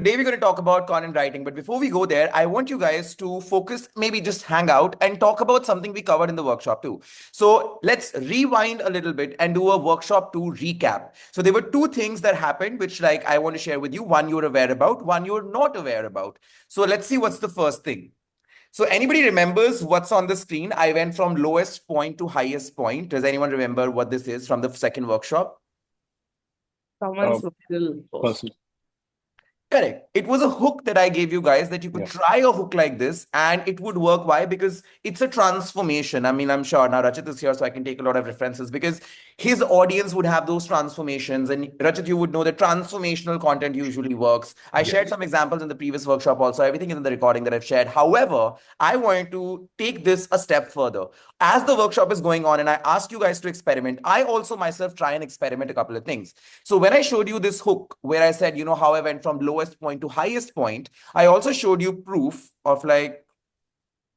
Today we're going to talk about content writing, but before we go there, I want you guys to focus, maybe just hang out and talk about something we covered in the workshop too. So let's rewind a little bit and do a workshop 2 recap. So there were two things that happened, which like I want to share with you. One you're aware about, one you're not aware about. So let's see what's the first thing. So anybody remembers what's on the screen? I went from lowest point to highest point. Does anyone remember what this is from the second workshop? Someone's Uh, little post. person. Correct. It was a hook that I gave you guys that you could Yeah. try a hook like this and it would work. Why? Because it's a transformation. I mean, I'm sure now Rachit is here, so I can take a lot of references because his audience would have those transformations. And Rachit, you would know that transformational content usually works. I shared Yes. some examples in the previous workshop also. Everything is in the recording that I've shared. However, I wanted to take this a step further. As the workshop is going on and I ask you guys to experiment, I also myself try and experiment a couple of things. So when I showed you this hook where I said, how I went from lowest point to highest point, I also showed you proof of like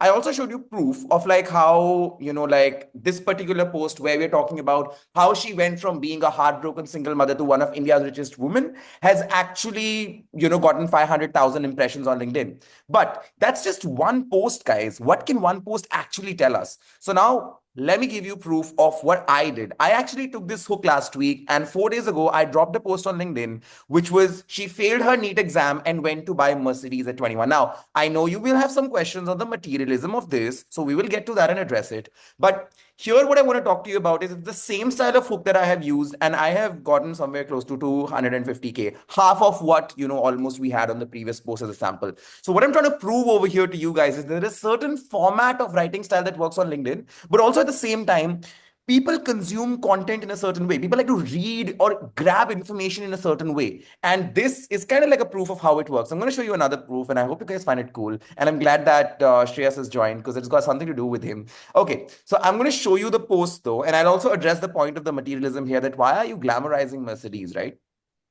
how, like this particular post where we're talking about how she went from being a heartbroken single mother to one of India's richest women has actually, gotten 500,000 impressions on LinkedIn. But that's just one post, guys. What can one post actually tell us? So now let me give you proof of what I did. I actually took this hook last week, and 4 days ago, I dropped a post on LinkedIn, which was she failed her NEET exam and went to buy Mercedes at 21. Now, I know you will have some questions on the materialism of this, so we will get to that and address it. But here, what I want to talk to you about is it's the same style of hook that I have used, and I have gotten somewhere close to 250K, half of what, almost we had on the previous post as a sample. So what I'm trying to prove over here to you guys is there is a certain format of writing style that works on LinkedIn, but also at the same time, people consume content in a certain way. People like to read or grab information in a certain way. And this is kind of like a proof of how it works. I'm going to show you another proof, and I hope you guys find it cool. And I'm glad that Shreyas has joined because it's got something to do with him. Okay, so I'm going to show you the post though, and I'll also address the point of the materialism here that why are you glamorizing Mercedes, right?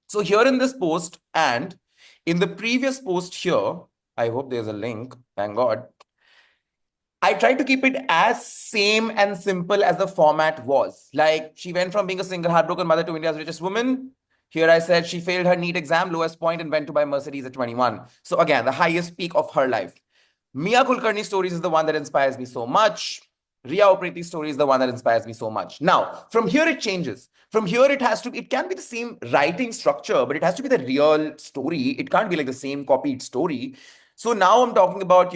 So here in this post and in the previous post here, I hope there's a link, thank God. I tried to keep it as same and simple as the format was. Like she went from being a single heartbroken mother to India's richest woman. Here I said she failed her NEET exam, lowest point, and went to buy Mercedes at 21. So again, the highest peak of her life. Mia Kulkarni's stories is the one that inspires me so much. Ria Opreti's story is the one that inspires me so much. Now, from here it changes. From here it can be the same writing structure, but it has to be the real story. It can't be like the same copied story. So now I'm talking about,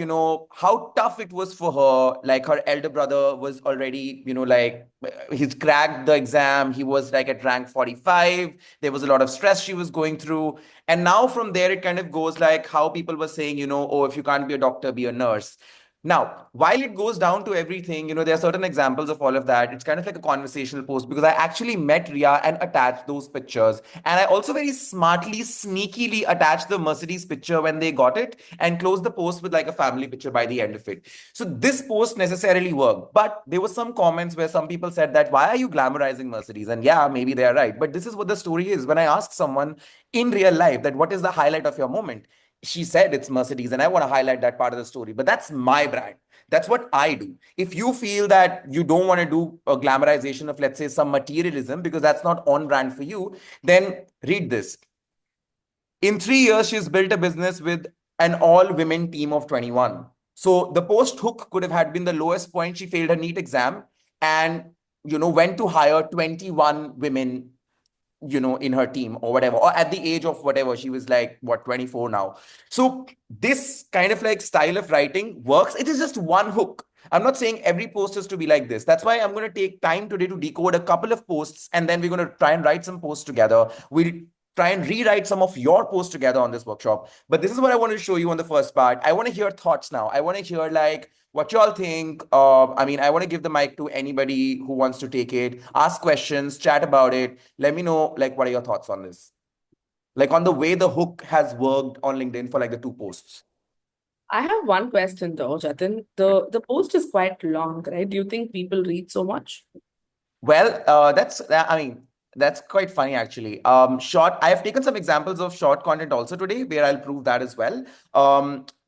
how tough it was for her. Like her elder brother was already, like he's cracked the exam. He was like at rank 45. There was a lot of stress she was going through. And now from there, it kind of goes like how people were saying, oh, if you can't be a doctor, be a nurse. Now, while it goes down to everything, there are certain examples of all of that. It's kind of like a conversational post because I actually met Ria and attached those pictures. And I also very smartly, sneakily attached the Mercedes picture when they got it and closed the post with like a family picture by the end of it. So this post necessarily worked. But there were some comments where some people said that, why are you glamorizing Mercedes? And yeah, maybe they are right. But this is what the story is. When I ask someone in real life that what is the highlight of your moment, she said it's Mercedes, and I want to highlight that part of the story. But that's my brand. That's what I do. If you feel that you don't want to do a glamorization of, let's say, some materialism because that's not on brand for you, then read this. In 3 years, she's built a business with an all-women team of 21. So the post hook could have had been the lowest point. She failed her NEET exam and, went to hire 21 women in her team or whatever, or at the age of whatever, she was like, what, 24 now. So this kind of like style of writing works. It is just one hook. I'm not saying every post is to be like this. That's why I'm going to take time today to decode a couple of posts, and then we're going to try and write some posts together. We'll try and rewrite some of your posts together on this workshop. But this is what I want to show you on the first part. I want to hear thoughts now. I want to hear like what y'all think. I want to give the mic to anybody who wants to take it, ask questions, chat about it. Let me know, like, what are your thoughts on this? Like on the way the hook has worked on LinkedIn for like the two posts. I have one question though, Jatin. The post is quite long, right? Do you think people read so much? Well, that's quite funny actually. Short, I have taken some examples of short content also today where I'll prove that as well.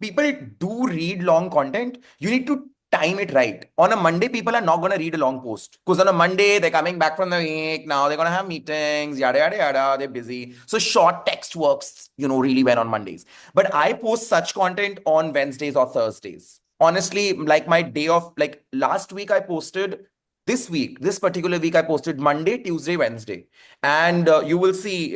People do read long content. You need to time it right. On a Monday, people are not going to read a long post because on a Monday, they're coming back from the week. Now they're going to have meetings, yada, yada, yada. They're busy. So short text works, really well on Mondays. But I post such content on Wednesdays or Thursdays. Honestly, like my day of, like last week, I posted this particular week, I posted Monday, Tuesday, Wednesday. And you will see,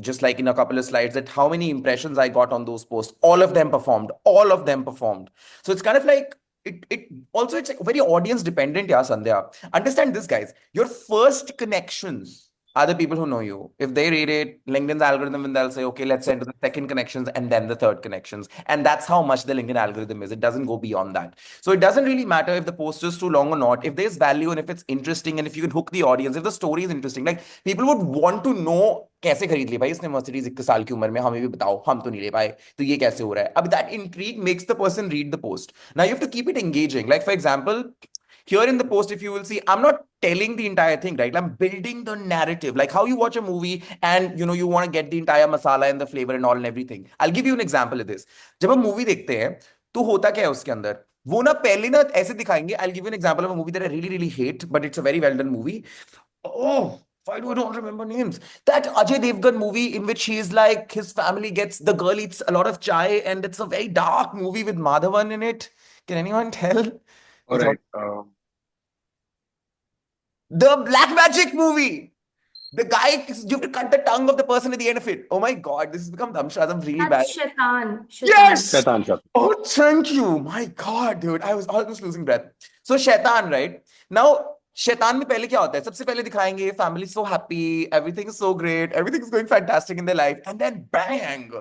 just like in a couple of slides, that how many impressions I got on those posts. All of them performed. All of them performed. So it's kind of like it also it's very audience dependent, yeah, Sandhya. Understand this, guys. Your first connections are the people who know you. If they read it, LinkedIn's algorithm, and they'll say, okay, let's send to the second connections and then the third connections. And that's how much the LinkedIn algorithm is. It doesn't go beyond that. So it doesn't really matter if the post is too long or not. If there's value and if it's interesting and if you can hook the audience, if the story is interesting, like people would want to know कैसे खरीद ली भाई इसने Mercedes 21 साल की उम्र में हमें भी बताओ हम तो नहीं ले पाए तो ये कैसे हो रहा है अब that intrigue makes the person read the post now you have to keep it engaging like for example here in the post, if you will see, I'm not telling the entire thing, right? I'm building the narrative, like how you watch a movie and you want to get the entire masala and the flavor and all and everything. I'll give you an example of this. जब हम movie देखते हैं तो होता क्या है उसके अंदर वो ना पहले ना ऐसे दिखाएंगे. I'll give you an example of a movie that I really really hate, but it's a very well done movie. Oh, why do I don't remember names? That Ajay Devgan movie in which he is like his family gets the girl eats a lot of chai and it's a very dark movie with Madhavan in it. Can anyone tell? All It's right. the Black Magic movie. The guy, you have to cut the tongue of the person at the end of it. Oh my God, this has become Damshaz. I'm really bad. That's Shaitan. Yes! Shaitan, Shaitan. Oh, thank you. My God, dude. I was almost losing breath. So, Shaitan, right? Now, शैतान में पहले क्या होता है सबसे पहले दिखाएंगे family so happy everything is so great everything is going fantastic in their life and then bang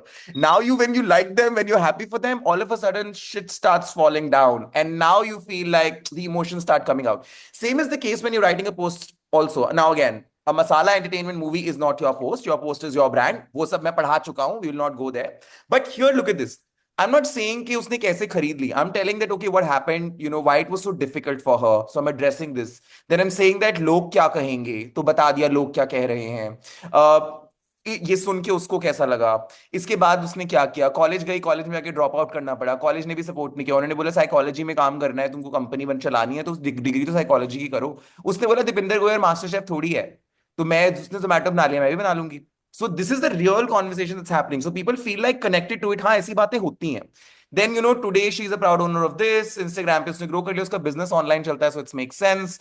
now you when you like them when you're happy for them all of a sudden shit starts falling down and now you feel like the emotions start coming out. Same is the case when you're writing a post also. Now again, a masala entertainment movie is not your post is your brand. वो सब मैं पढ़ा चुका हूँ, we will not go there. But here look at this. I'm not saying कि उसने कैसे खरीद ली. I'm telling that okay, what happened, why it was so difficult for her. So I'm addressing this. Then I'm saying that लोग क्या कहेंगे, तो बता दिया लोग क्या कह रहे हैं. ये सुन के उसको कैसा लगा. इसके बाद उसने क्या किया, कॉलेज गई, कॉलेज में जाके ड्रॉप आउट करना पड़ा, कॉलेज ने भी सपोर्ट नहीं किया. उन्होंने बोला साइकोलॉजी में काम करना है, तुमको कंपनी बन चलानी है तो डिग्री तो साइकोलॉजी की करो. उसने बोला दीपिंदर गोयल मास्टर शेफ थोड़ी है, तो मैं उसने जोमेटो बना लिया मैं भी बना लूंगी. So this is the real conversation that's happening. So people feel like connected to it. हाँ ऐसी बातें होती हैं. Then today she is a proud owner of this. Instagram पे उसने grow कर लिया, उसका business online चलता है, so it makes sense.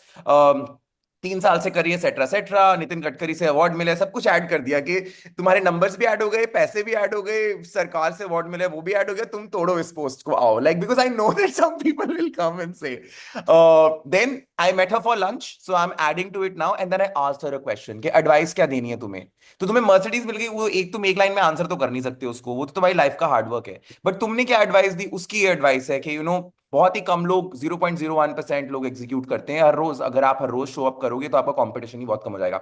3 साल से करिए सेट्रा सेट्रा. नितिन गडकरी से अवार्ड मिले, सब कुछ ऐड कर दिया कि तुम्हारे नंबर्स भी ऐड हो गए, पैसे भी ऐड हो गए, सरकार से अवार्ड मिले वो भी ऐड हो गया, तुम तोड़ो इस पोस्ट को आओ. Like because I know that some people will come and say. Then I met her for lunch, so I'm adding to it now. And then I asked her a question कि advice क्या देनी है तुम्हें. तो तुम्हें Mercedes मिल गई, वो तुम एक लाइन में आंसर तो कर नहीं सकते उसको, वो तो तुम्हारी लाइफ का हार्डवर्क है. बट तुमने क्या एडवाइस दी, उसकी एडवाइस है कि बहुत ही कम लोग 0.01% लोग एग्जीक्यूट करते हैं हर रोज. अगर आप हर रोज शो अप करोगे तो आपका कंपटीशन ही बहुत कम हो जाएगा.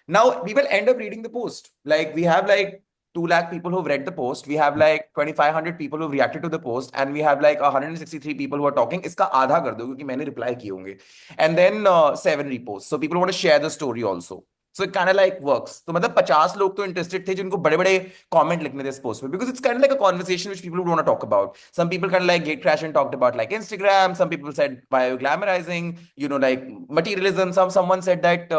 Now people end up reading the post. Like we have like 2 lakh people who've read the post. We have like 2,500 people who've reacted to the post, and we have like 163 people who are talking. इसका आधा कर दो क्योंकि मैंने reply किए होंगे. And then 7 reposts. So people want to share the story also. So it kind of like works. तो मतलब 50 लोग तो इंटरेस्टेड थे जिनको बड़े बड़े कमेंट लिखने थे इस पोस्ट में, because it's kind of like a conversation which people would want to talk about. Some people kind of like gate crash and talked about like Instagram. Some people said bio-glamorizing, like materialism. Someone said that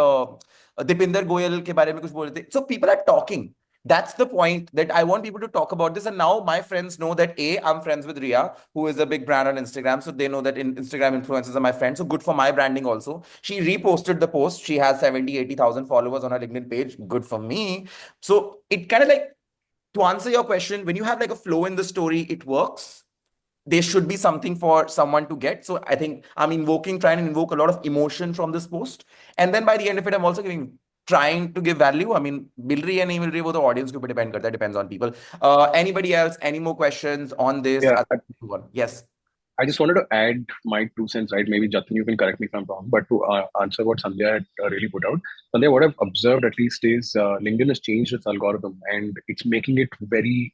Dipinder Goyal के बारे में कुछ बोल रहे थे. So people are talking. That's the point that I want people to talk about this. And now my friends know that I'm friends with Ria, who is a big brand on Instagram. So they know that Instagram influencers are my friends. So good for my branding also. She reposted the post. She has 70, 80,000 followers on her LinkedIn page. Good for me. So it kind of like, to answer your question, when you have like a flow in the story, it works. There should be something for someone to get. So I think I'm trying to invoke a lot of emotion from this post. And then by the end of it, I'm also trying to give value. I mean, will रही है नहीं मिल रही वो तो audience के ऊपर depend करता है, depends on people. Anybody else? Any more questions on this? Yeah, Yes. I just wanted to add my 2 cents, right? Maybe Jatin, you can correct me if I'm wrong, but to answer what Sandhya had really put out, Sandhya, what I've observed at least is LinkedIn has changed its algorithm and it's making it very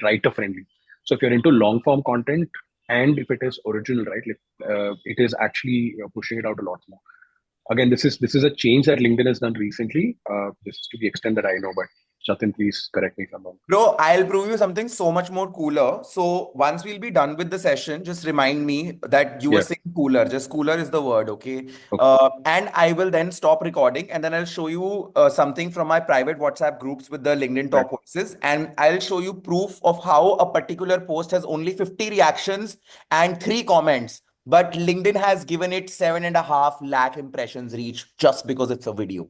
writer friendly. So if you're into long form content and if it is original, right, like, it is actually pushing it out a lot more. Again, this is a change that LinkedIn has done recently. This is to the extent that I know, but Jatin, please correct me if I'm wrong. Bro, I'll prove you something so much more cooler. So once we'll be done with the session, just remind me that you were Yeah. saying cooler. Just cooler is the word, okay? Okay. And I will then stop recording and then I'll show you something from my private WhatsApp groups with the LinkedIn Right. top voices. And I'll show you proof of how a particular post has only 50 reactions and 3 comments. But LinkedIn has given it 7.5 lakh impressions reach just because it's a video. Oh.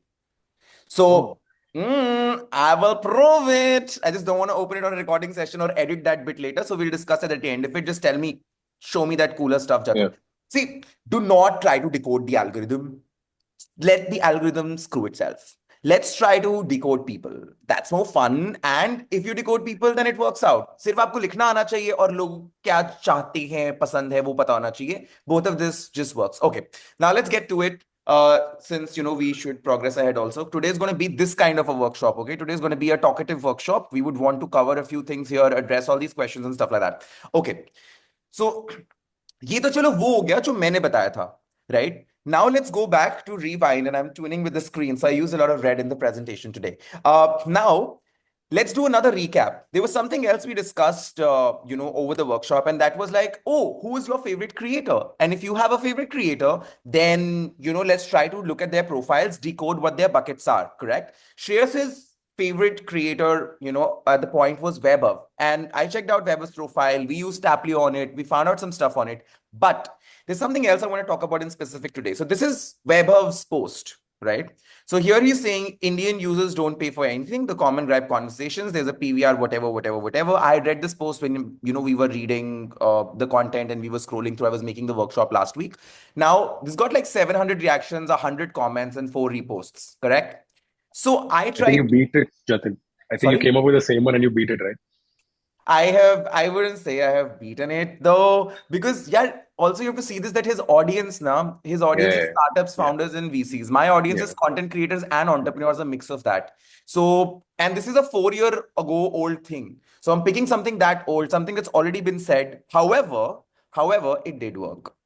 So, I will prove it. I just don't want to open it on a recording session or edit that bit later. So we'll discuss it at the end. If it just tell me, show me that cooler stuff, Yeah. Jatin. See, do not try to decode the algorithm. Let the algorithm screw itself. Let's try to decode people. That's more fun. And if you decode people, then it works out. सिर्फ आपको लिखना आना चाहिए और लोग क्या चाहते हैं, पसंद है, वो पता होना चाहिए. Both of this just works. Okay. Now let's get to it. Since we should progress ahead also. Today is going to be this kind of a workshop. Okay. Today is going to be a talkative workshop. We would want to cover a few things here, address all these questions and stuff like that. Okay. So ये तो चलो वो हो गया जो मैंने बताया था, right? Now let's go back to rewind, and I'm tuning with the screen, so I use a lot of red in the presentation today. Now let's do another recap. There was something else we discussed, over the workshop, and that was like, oh, who is your favorite creator? And if you have a favorite creator, then let's try to look at their profiles, decode what their buckets are. Correct? Shreyas's favorite creator, at the point was Vaibhav. And I checked out Vaibhav's profile. We used Taplio on it. We found out some stuff on it. But there's something else I want to talk about in specific today. So this is Vaibhav's post, right? So here he's saying Indian users don't pay for anything. The common gripe conversations. There's a PVR, whatever, whatever, whatever. I read this post when we were reading the content and we were scrolling through. I was making the workshop last week. Now this got like 700 reactions, 100 comments, and 4 reposts. Correct? So I I think you tried. beat it, Jatin. I think you Sorry? came up with the same one and you beat it, right? I wouldn't say I have beaten it though, because yeah, also you have to see this that his audience now, his audience is Yeah. startups, Yeah. founders, and VCs. My audience Yeah. is content creators and entrepreneurs, a mix of that. So, and this is a 4 year ago old thing. So I'm picking something that old, something that's already been said. However, it did work.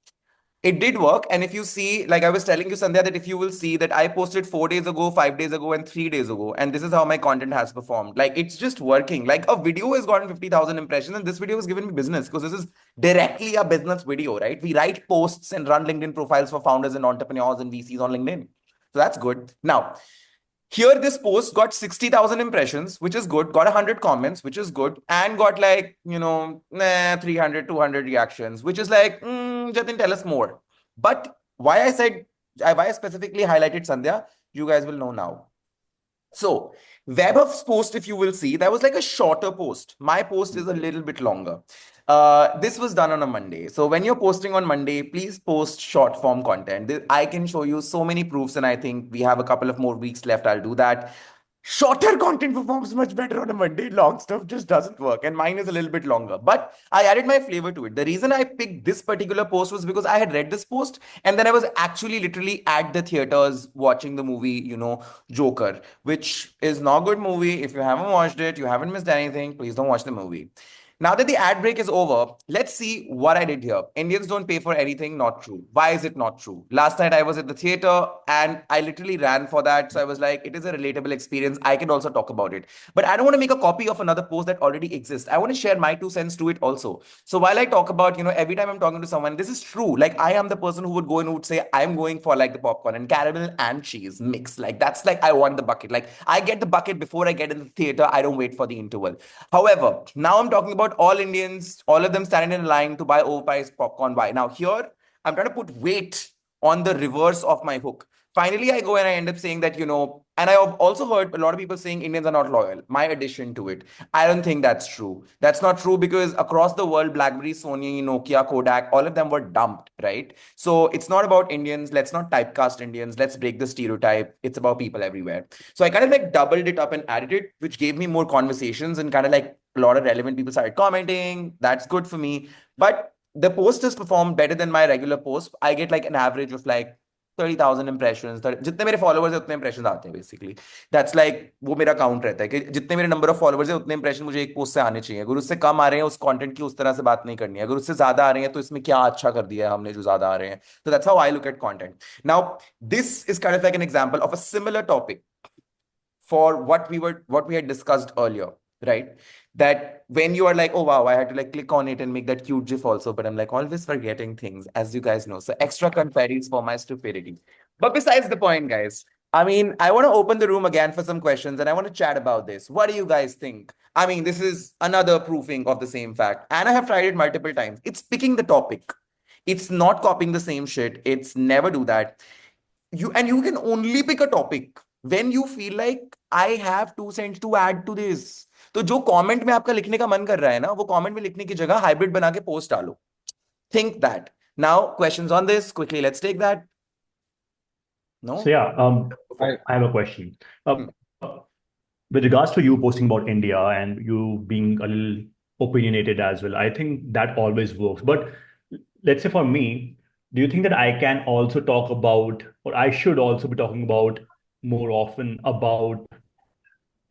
It did work. And if you see, like I was telling you, Sandhya, that if you will see that I posted 4 days ago, 5 days ago, and 3 days ago, and this is how my content has performed. Like it's just working. Like a video has gotten 50,000 impressions, and this video has given me business because this is directly a business video, right? We write posts and run LinkedIn profiles for founders and entrepreneurs and VCs on LinkedIn. So that's good. Now, here, this post got 60,000 impressions, which is good, got 100 comments, which is good, and got like, 300, 200 reactions, which is like, Jatin, tell us more. But why I specifically highlighted Sandhya, you guys will know now. So, Vaibhav's post, if you will see, that was like a shorter post. My post is a little bit longer. This was done on a Monday. So when you're posting on Monday, please post short form content. I can show you so many proofs, and I think we have a couple of more weeks left. I'll do that. Shorter content performs much better on a Monday. Long stuff just doesn't work. And mine is a little bit longer. But I added my flavor to it. The reason I picked this particular post was because I had read this post and then I was actually literally at the theaters watching the movie, Joker, which is not a good movie. If you haven't watched it, you haven't missed anything. Please don't watch the movie. Now that the ad break is over, let's see what I did here. Indians don't pay for anything, not true. Why is it not true? Last night I was at the theater and I literally ran for that. So I was like, it is a relatable experience. I can also talk about it. But I don't want to make a copy of another post that already exists. I want to share my 2 cents to it also. So while I talk about, every time I'm talking to someone, this is true. Like I am the person who would go and would say, I'm going for like the popcorn and caramel and cheese mix. Like that's like, I want the bucket. Like I get the bucket before I get in the theater. I don't wait for the interval. However, now I'm talking about all Indians, all of them standing in line to buy overpriced popcorn. Why? Now, here, I'm trying to put weight on the reverse of my hook. Finally, I go and I end up saying that, and I have also heard a lot of people saying Indians are not loyal. My addition to it. I don't think that's true. That's not true because across the world, BlackBerry, Sony, Nokia, Kodak, all of them were dumped, right? So it's not about Indians. Let's not typecast Indians. Let's break the stereotype. It's about people everywhere. So I kind of like doubled it up and added it, which gave me more conversations and kind of like a lot of relevant people started commenting. That's good for me. But the post has performed better than my regular post. I get like an average of like 30,000 impressions. जितने मेरे followers है उतने impressions आते हैं basically. That's like वो मेरा count रहता है कि जितने मेरे number of followers है उतने impression मुझे एक post से आने चाहिए. अगर उससे कम आ रहे हैं उस content की उस तरह से बात नहीं करनी है. अगर उससे ज्यादा आ रहे हैं तो इसमें क्या अच्छा कर दिया है हमने जो ज्यादा आ रहे हैं. So that's how I look at content. Now this is kind of like an example of a similar topic. for what we had discussed earlier, right? That when you are like, oh wow, I had to like click on it and make that cute GIF also, but I'm like always forgetting things, as you guys know. So extra conferries for my stupidity. But besides the point, guys, I mean, I want to open the room again for some questions and I want to chat about this. What do you guys think? I mean, this is another proofing of the same fact. And I have tried it multiple times. It's picking the topic. It's not copying the same shit. It's never do that. You can only pick a topic when you feel like I have 2 cents to add to this. तो जो comment में आपका लिखने का मन कर रहा है ना, वो कमेंट में लिखने की जगह हाइब्रिड बना के पोस्ट डालो. Think that. Now, questions on this quickly. Let's take that. No? So yeah, I have a question. With regards to you posting about India and you being a little opinionated as well, I think that always works. But let's say for me, do you think that I can also talk about, or I should also be talking about more often about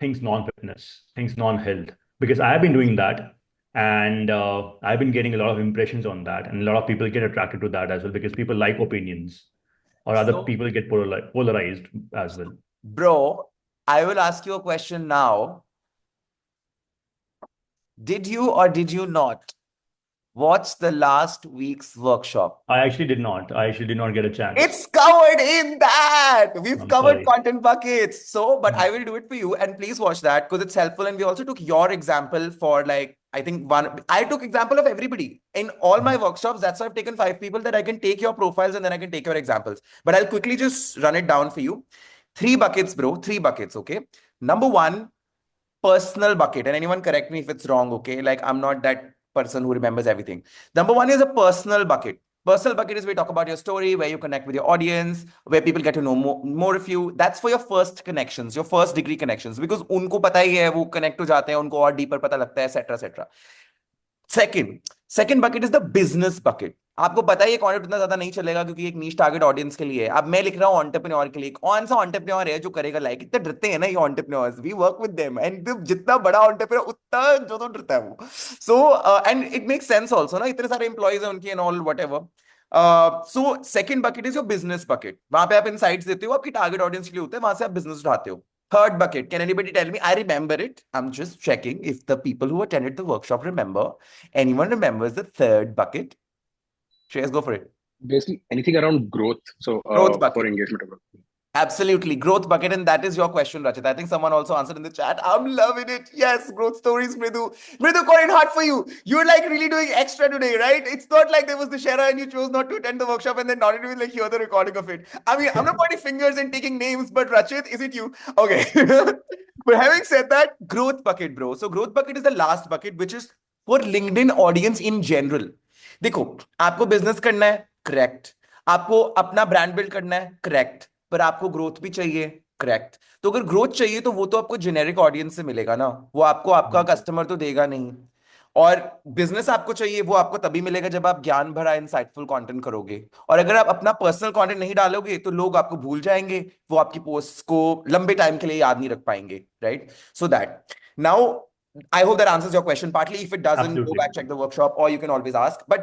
things non-fitness, things non-health? Because I have been doing that, and I've been getting a lot of impressions on that, and a lot of people get attracted to that as well because people like opinions, or other people get polarized as well. Bro, I will ask you a question now. Did you or did you not watch the last week's workshop? I actually did not. I actually did not get a chance. It's covered in that. We've I'm covered sorry. content buckets. So, but I will do it for you. And please watch that because it's helpful. And we also took your example for like, I think I took example of everybody. In all my workshops, that's why I've taken 5 people that I can take your profiles and then I can take your examples. But I'll quickly just run it down for you. 3 buckets, bro. 3 buckets, okay? Number 1, personal bucket. And anyone correct me if it's wrong, okay? Like, I'm not that person who remembers everything. Number 1 is a personal bucket. Personal bucket is where you talk about your story, where you connect with your audience, where people get to know more of you. That's for your first connections, your first degree connections, because उनको पता ही है, वो connect हो जाते हैं, उनको और deeper पता लगता है, etc. etc. Second bucket is the business bucket. आपको पता है ये कंटेंट उतना ज्यादा नहीं चलेगा क्योंकि एक नीश टारगेट ऑडियंस के लिए है. अब मैं लिख रहा हूँ एंटरप्रेन्योर के लिए. कौन सा एंटरप्रेन्योर है जो करेगा लाइक? इतने डरते हैं ना ये entrepreneurs. We work with them and जितना बड़ा एंटरप्रेन्योर उतना जो तो डरता है वो. So and it makes sense also ना, इतने सारे एम्प्लॉइज हैं उनकी and all whatever. So second bucket is your business bucket. वहां पे आप इनसाइट्स देते हो, आपकी टारगेट ऑडियंस के लिए होते हैं, वहां से आप बिजनेस उठाते हो. Third bucket, can anybody tell me? I remember it. I'm just checking if the people who attended the workshop remember. Anyone remembers the third bucket? Shreyas, go for it. Basically, anything around growth. So, Growth bucket. for engagement. Absolutely. Growth bucket. And that is your question, Rachit. I think someone also answered in the chat. I'm loving it. Yes. Growth stories, Mridu. Mridu, calling hard for you. You're like really doing extra today, right? It's not like there was the Shara and you chose not to attend the workshop and then not even like hear the recording of it. I mean, I'm not pointing fingers and taking names, but Rachit, is it you? Okay. But having said that, growth bucket, bro. So growth bucket is the last bucket, which is for LinkedIn audience in general. देखो, आपको business करना है, correct. आपको अपना brand build करना है, correct. पर आपको ग्रोथ भी चाहिए, करेक्ट. तो अगर ग्रोथ चाहिए तो वो तो आपको जेनेरिक ऑडियंस से मिलेगा ना, वो आपको आपका कस्टमर तो देगा नहीं. और बिजनेस आपको चाहिए, वो आपको तभी मिलेगा जब आप ज्ञान भरा इंसाइटफुल कंटेंट करोगे. और अगर आप अपना पर्सनल कंटेंट नहीं डालोगे तो लोग आपको भूल जाएंगे, वो आपकी पोस्ट को लंबे टाइम के लिए याद नहीं रख पाएंगे, right? So that now I hope that answers your question partly. If it doesn't, Absolutely. go back, check the workshop, or you can always ask. But